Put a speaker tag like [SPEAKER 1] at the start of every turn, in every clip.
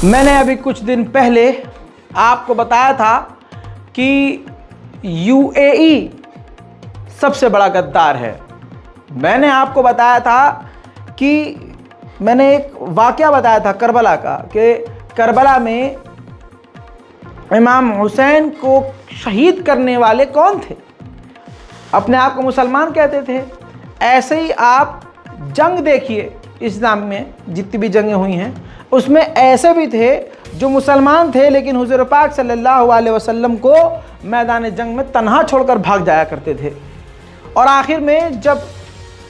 [SPEAKER 1] मैंने अभी कुछ दिन पहले आपको बताया था कि यूएई सबसे बड़ा गद्दार है। मैंने आपको बताया था कि मैंने एक वाक़या बताया था करबला का, कि करबला में इमाम हुसैन को शहीद करने वाले कौन थे? अपने आप को मुसलमान कहते थे। ऐसे ही आप जंग देखिए, इस्लाम में जितनी भी जंगें हुई हैं उसमें ऐसे भी थे जो मुसलमान थे लेकिन हुज़ूर पाक सल्लल्लाहु अलैहि वसल्लम को मैदान जंग में तन्हा छोड़कर भाग जाया करते थे। और आखिर में जब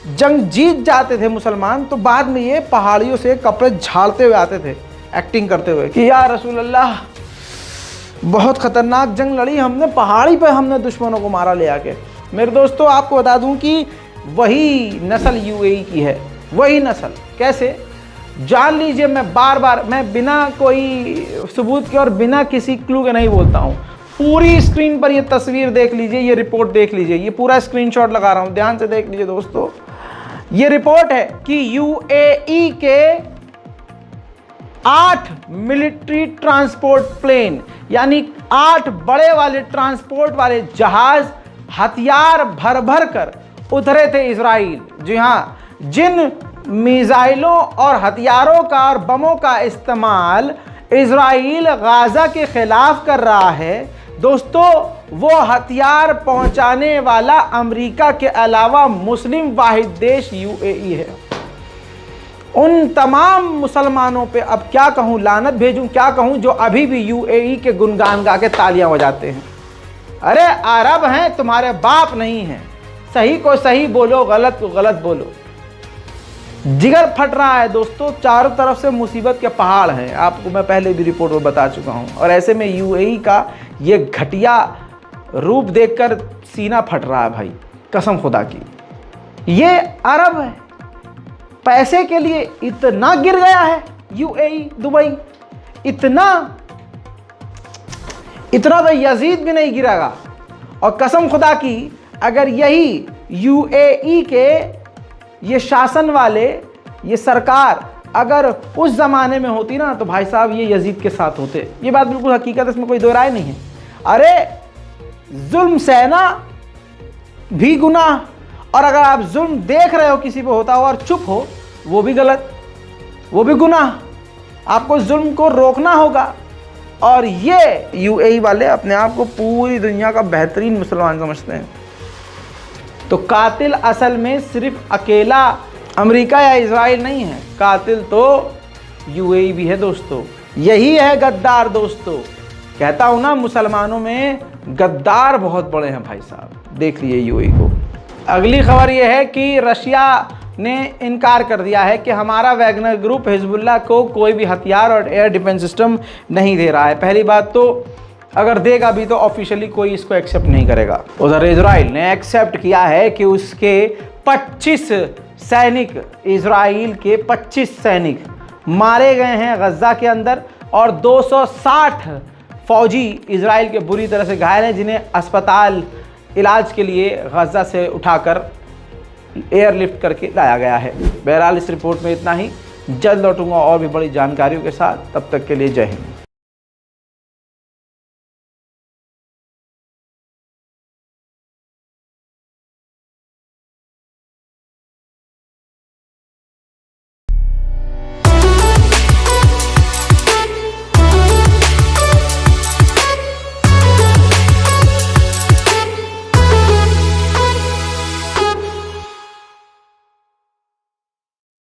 [SPEAKER 1] जंग जीत जाते थे मुसलमान तो बाद में ये पहाड़ियों से कपड़े झाड़ते हुए आते थे, एक्टिंग करते हुए कि या रसूल अल्लाह, बहुत ख़तरनाक जंग लड़ी हमने, पहाड़ी पे हमने दुश्मनों को मारा ले आके। मेरे दोस्तों, आपको बता दूं कि वही नस्ल यूएई की है, वही नस्ल। कैसे जान लीजिए, मैं बिना कोई सबूत के और बिना किसी क्लू के नहीं बोलता हूँ। पूरी स्क्रीन पर ये तस्वीर देख लीजिए, ये रिपोर्ट देख लीजिए, ये पूरा स्क्रीनशॉट लगा रहा हूँ, ध्यान से देख लीजिए दोस्तों। ये रिपोर्ट है कि यूएई के 8 मिलिट्री ट्रांसपोर्ट प्लेन, यानी 8 बड़े वाले ट्रांसपोर्ट वाले जहाज हथियार भर भर कर उतरे थे इजराइल। जी हाँ, जिन मिसाइलों और हथियारों का और बमों का इस्तेमाल इजराइल गाजा के खिलाफ कर रहा है दोस्तों, वो हथियार पहुंचाने वाला अमेरिका के अलावा मुस्लिम वाहिद देश यूएई है। उन तमाम मुसलमानों पे अब क्या कहूँ, लानत भेजूं, क्या कहूँ, जो अभी भी यूएई के गुनगान गा के तालियां बजाते हैं। अरे अरब हैं, तुम्हारे बाप नहीं हैं। सही को सही बोलो, गलत को गलत बोलो। जिगर फट रहा है दोस्तों, चारों तरफ से मुसीबत के पहाड़ हैं, आपको मैं पहले भी रिपोर्ट में बता चुका हूं। और ऐसे में यूएई का ये घटिया रूप देखकर सीना फट रहा है भाई, कसम खुदा की। ये अरब है, पैसे के लिए इतना गिर गया है यूएई, दुबई, इतना तो यजीद भी नहीं गिरेगा। और कसम खुदा की, अगर यही यूएई के ये शासन वाले, ये सरकार अगर उस ज़माने में होती ना तो भाई साहब ये यजीद के साथ होते। ये बात बिल्कुल हकीकत है, इसमें कोई दो राय नहीं है। अरे जुल्म सहना भी गुनाह, और अगर आप जुल्म देख रहे हो किसी पे होता हो और चुप हो, वो भी गलत, वो भी गुनाह। आपको जुल्म को रोकना होगा। और ये यूएई वाले अपने आप को पूरी दुनिया का बेहतरीन मुसलमान समझते हैं। तो कातिल असल में सिर्फ अकेला अमेरिका या इजराइल नहीं है, कातिल तो यूएई भी है दोस्तों। यही है गद्दार दोस्तों। कहता हूं ना, मुसलमानों में गद्दार बहुत बड़े हैं भाई साहब। देख लिए यूएई को। अगली खबर यह है कि रशिया ने इनकार कर दिया है कि हमारा वैगनर ग्रुप हिजबुल्लाह को कोई भी हथियार और एयर डिफेंस सिस्टम नहीं दे रहा है। पहली बात तो अगर देगा भी तो ऑफिशियली कोई इसको एक्सेप्ट नहीं करेगा। उधर इजराइल ने एक्सेप्ट किया है कि उसके 25 सैनिक, इजराइल के 25 सैनिक मारे गए हैं गजा के अंदर, और 260 फौजी इजराइल के बुरी तरह से घायल हैं, जिन्हें अस्पताल इलाज के लिए गजा से उठाकर एयरलिफ्ट करके लाया गया है। बहरहाल इस रिपोर्ट में इतना ही। जल्द लौटूंगा और भी बड़ी जानकारियों के साथ, तब तक के लिए जय हिंद।